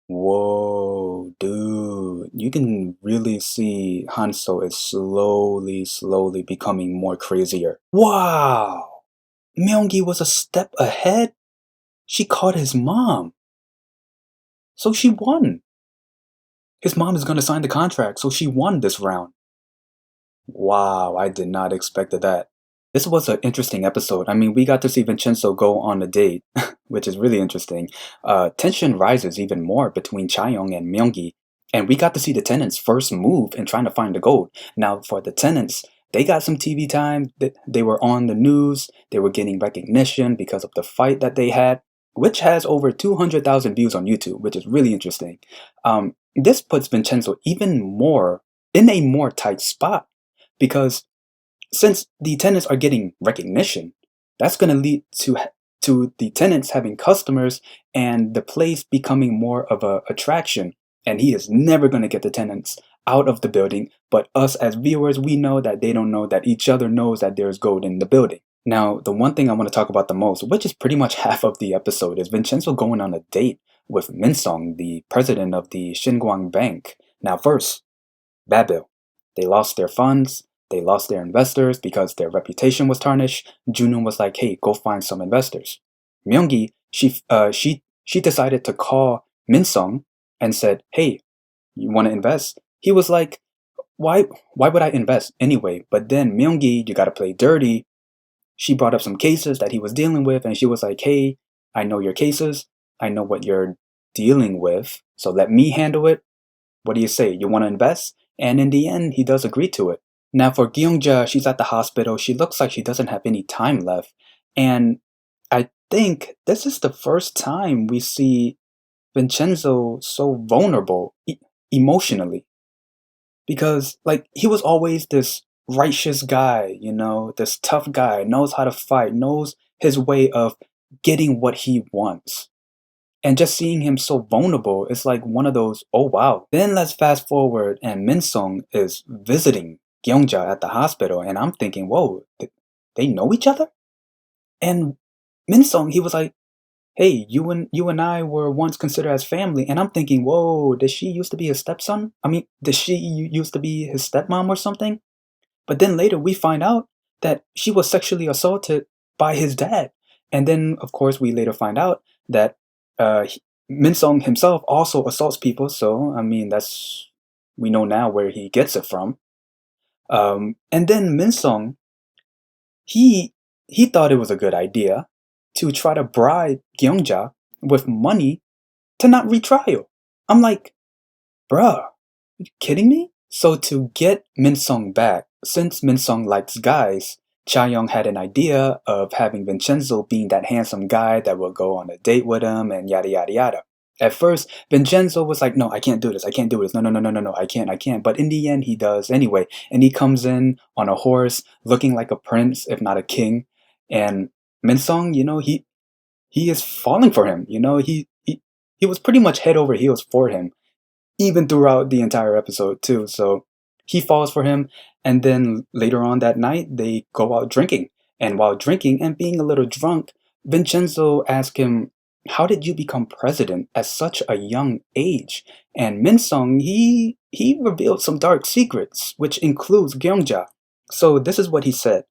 Whoa, dude. You can really see Hanso is slowly becoming more crazier. Wow! MyeongHee was a step ahead? She caught his mom. So she won. His mom is gonna sign the contract, so she won this round. Wow, I did not expect that. This was an interesting episode. I mean, we got to see Vincenzo go on a date, which is really interesting. Tension rises even more between Chaeyoung and MyeongHee, and we got to see the tenants first move in trying to find the gold. Now, for the tenants, they got some TV time. They were on the news. They were getting recognition because of the fight that they had, which has over 200,000 views on YouTube, which is really interesting. This puts Vincenzo even more in a more tight spot because since the tenants are getting recognition, that's going to lead to the tenants having customers and the place becoming more of a attraction. And he is never going to get the tenants out of the building. But us as viewers, we know that they don't know that each other knows that there's gold in the building. Now, the one thing I want to talk about the most, which is pretty much half of the episode, is Vincenzo going on a date with Minsong, the president of the Shinguang Bank. Now, first, Babel. They lost their funds. They lost their investors because their reputation was tarnished. Junun was like, "Hey, go find some investors." MyeongHee, she decided to call Minsong and said, "Hey, you want to invest?" He was like, "Why would I invest anyway?" But then MyeongHee, you got to play dirty. She brought up some cases that he was dealing with, and she was like, "Hey, I know your cases. I know what you're dealing with, so let me handle it. What do you say? You want to invest?" And in the end, he does agree to it. Now for Gyeongja, she's at the hospital. She looks like she doesn't have any time left. And I think this is the first time we see Vincenzo so vulnerable emotionally. Because, like, he was always this righteous guy, this tough guy, knows how to fight, knows his way of getting what he wants. And just seeing him so vulnerable is like one of those, oh wow. Then let's fast forward and Minsong is visiting Gyeongja at the hospital and I'm thinking, whoa, they know each other? And Minsong, he was like, hey, you and I were once considered as family. And I'm thinking, whoa, did she used to be his stepson? I mean, did she used to be his stepmom or something? But then later we find out that she was sexually assaulted by his dad. And then, of course, we later find out that Minsong himself also assaults people. So, I mean, we know now where he gets it from. And then Minsong, he, he thought it was a good idea to try to bribe Gyeongja with money to not retrial. I'm like, bruh, are you kidding me? So to get Minsong back, since Minsong likes guys, Cha Young had an idea of having Vincenzo being that handsome guy that will go on a date with him and yada yada yada. At first, Vincenzo was like, no, I can't do this. I can't do this. No, I can't. But in the end, he does anyway. And he comes in on a horse, looking like a prince, if not a king. And Minsong, he is falling for him. He was pretty much head over heels for him even throughout the entire episode too. So he falls for him, and then later on that night they go out drinking. And while drinking and being a little drunk, Vincenzo asks him, "How did you become president at such a young age?" And Minsung, he revealed some dark secrets, which includes Gyeongja. So this is what he said: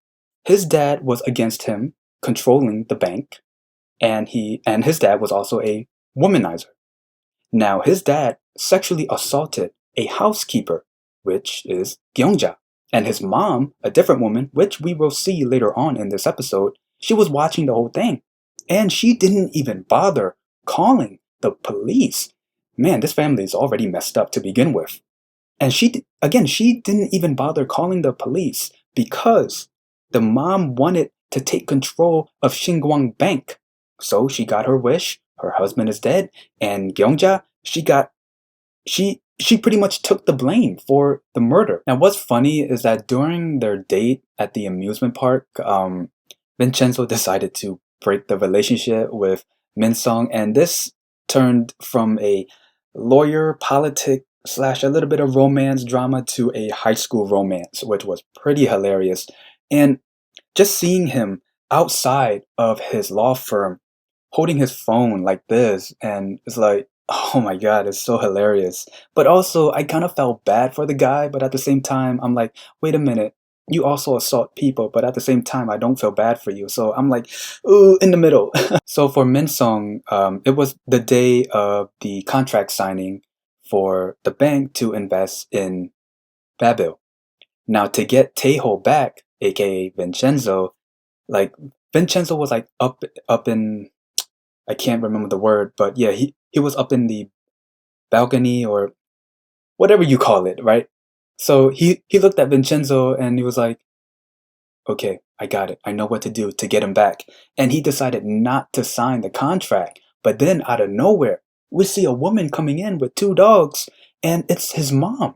his dad was against him controlling the bank, and his dad was also a womanizer. Now, his dad sexually assaulted a housekeeper, which is Gyeongja. And his mom, a different woman, which we will see later on in this episode, she was watching the whole thing. And she didn't even bother calling the police. Man, this family is already messed up to begin with. And she didn't even bother calling the police because the mom wanted to take control of Shinguang Bank. So she got her wish. Her husband is dead, and Gyeongja, she pretty much took the blame for the murder. Now, what's funny is that during their date at the amusement park, Vincenzo decided to break the relationship with Minsong, and this turned from a lawyer politic slash a little bit of romance drama to a high school romance, which was pretty hilarious. And just seeing him outside of his law firm holding his phone like this, and it's like, Oh my god, it's so hilarious. But also, I kind of felt bad for the guy, but at the same time, I'm like, wait a minute. You also assault people, but at the same time, I don't feel bad for you. So I'm like, ooh, in the middle. So for Minsong, it was the day of the contract signing for the bank to invest in Babil. Now to get Tejo back, aka Vincenzo, like Vincenzo was like up in, I can't remember the word, but yeah, he was up in the balcony or whatever you call it, right? So he looked at Vincenzo and he was like, okay, I got it. I know what to do to get him back. And he decided not to sign the contract. But then out of nowhere, we see a woman coming in with two dogs, and it's his mom.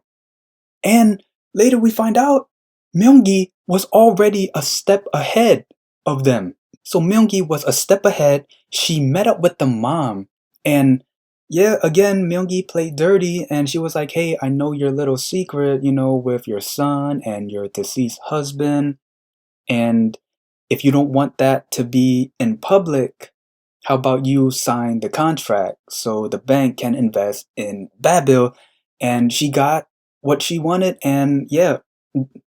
And later we find out MyeongHee was already a step ahead of them. So MyeongHee was a step ahead. She met up with the mom. And yeah, again, MyeongHee played dirty and she was like, hey, I know your little secret, with your son and your deceased husband. And if you don't want that to be in public, how about you sign the contract so the bank can invest in Babil? And she got what she wanted. And yeah,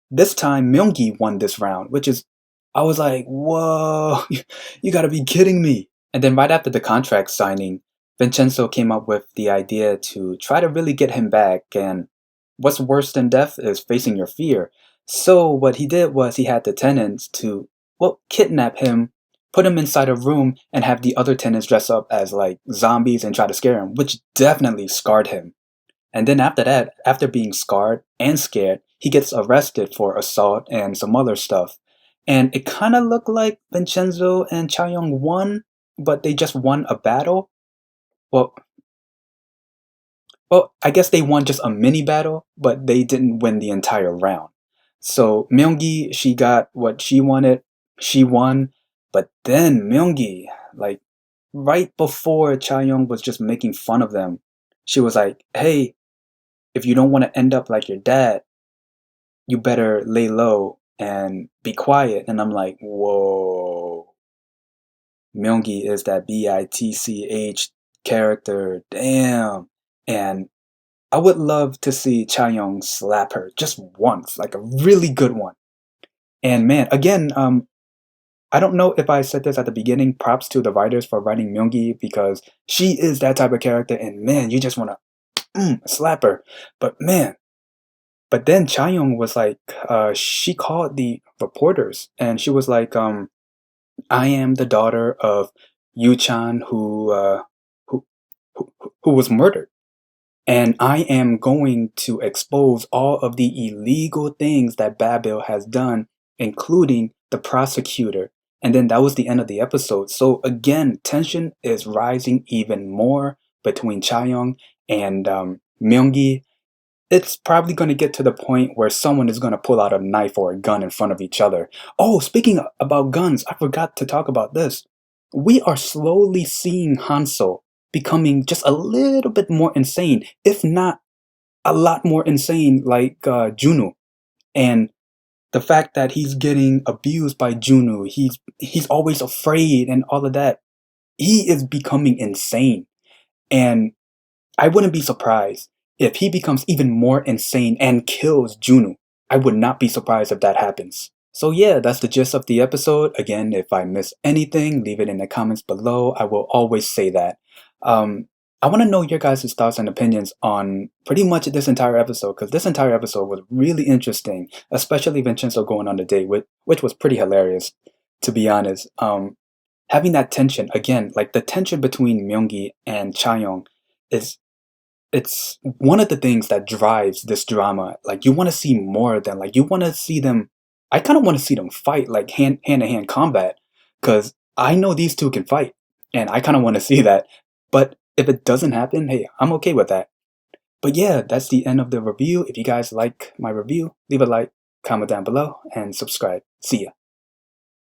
this time MyeongHee won this round, which is, I was like, whoa, you gotta be kidding me. And then right after the contract signing, Vincenzo came up with the idea to try to really get him back. And what's worse than death is facing your fear. So what he did was he had the tenants to, well, kidnap him, put him inside a room, and have the other tenants dress up as like zombies and try to scare him, which definitely scarred him. And then after that, after being scarred and scared, he gets arrested for assault and some other stuff. And it kind of looked like Vincenzo and Chaeyoung won, but they just won a battle. Well, well, I guess they won just a mini battle, but they didn't win the entire round. So MyeongHee, she got what she wanted. She won, but then MyeongHee, like right before Chaeyoung was just making fun of them, she was like, "Hey, if you don't want to end up like your dad, you better lay low and be quiet." And I'm like, whoa, MyeongHee is that bitch character, damn. And I would love to see Chaeyoung slap her just once, like a really good one. And man, again, I don't know if I said this at the beginning. Props to the writers for writing MyeongHee because she is that type of character, and man, you just want to slap her. But man, but then Chaeyoung was like, she called the reporters, and she was like, I am the daughter of Yu-chan who, who was murdered. And I am going to expose all of the illegal things that Babil has done, including the prosecutor. And then that was the end of the episode. So again, tension is rising even more between Chaeyoung and MyeongHee. It's probably going to get to the point where someone is going to pull out a knife or a gun in front of each other. Oh, speaking about guns, I forgot to talk about this. We are slowly seeing Hanso becoming just a little bit more insane, if not a lot more insane, like Juno. And the fact that he's getting abused by Juno, he's always afraid and all of that. He is becoming insane. And I wouldn't be surprised if he becomes even more insane and kills Juno. I would not be surprised if that happens. So yeah, that's the gist of the episode. Again, if I miss anything, leave it in the comments below. I will always say that. I want to know your guys' thoughts and opinions on pretty much this entire episode, because this entire episode was really interesting, especially Vincenzo going on the date, which was pretty hilarious, to be honest. Having that tension, again, like the tension between MyeongHee and Chaeyoung is it's one of the things that drives this drama. Like you want to see more than like you want to see them. I kind of want to see them fight like hand to hand combat because I know these two can fight, and I kind of want to see that. But if it doesn't happen, hey, I'm okay with that. But yeah, that's the end of the review. If you guys like my review, leave a like, comment down below, and subscribe. See ya.